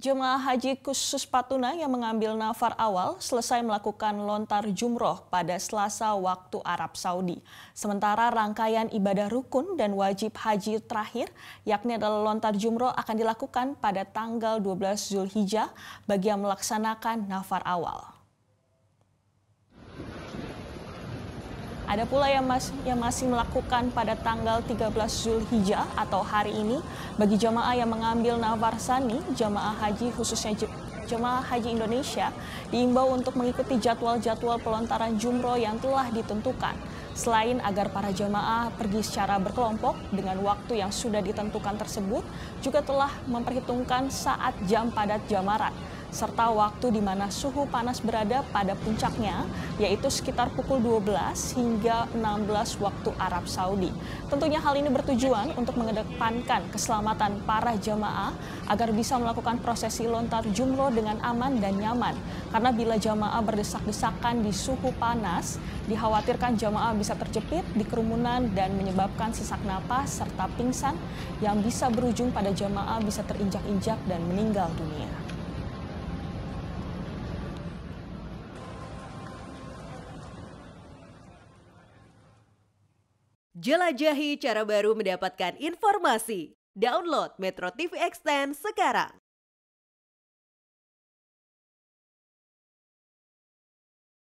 Jemaah haji khusus Patuna yang mengambil nafar awal selesai melakukan lontar jumroh pada Selasa waktu Arab Saudi. Sementara rangkaian ibadah rukun dan wajib haji terakhir, yakni adalah lontar jumroh akan dilakukan pada tanggal 12 Zulhijjah bagi yang melaksanakan nafar awal. Ada pula yang masih melakukan pada tanggal 13 Zulhijjah atau hari ini bagi jamaah yang mengambil nafar tsani. Jamaah haji khususnya jemaah haji Indonesia diimbau untuk mengikuti jadwal-jadwal pelontaran jumroh yang telah ditentukan. Selain agar para jamaah pergi secara berkelompok dengan waktu yang sudah ditentukan tersebut, juga telah memperhitungkan saat jam padat jamarat serta waktu di mana suhu panas berada pada puncaknya, yaitu sekitar pukul 12 hingga 16 waktu Arab Saudi. Tentunya hal ini bertujuan untuk mengedepankan keselamatan para jamaah agar bisa melakukan prosesi lontar jumroh dengan aman dan nyaman. Karena bila jamaah berdesak-desakan di suhu panas, dikhawatirkan jamaah bisa terjepit di kerumunan dan menyebabkan sesak napas serta pingsan yang bisa berujung pada jamaah bisa terinjak-injak dan meninggal dunia. Jelajahi cara baru mendapatkan informasi. Download Metro TV Extend sekarang.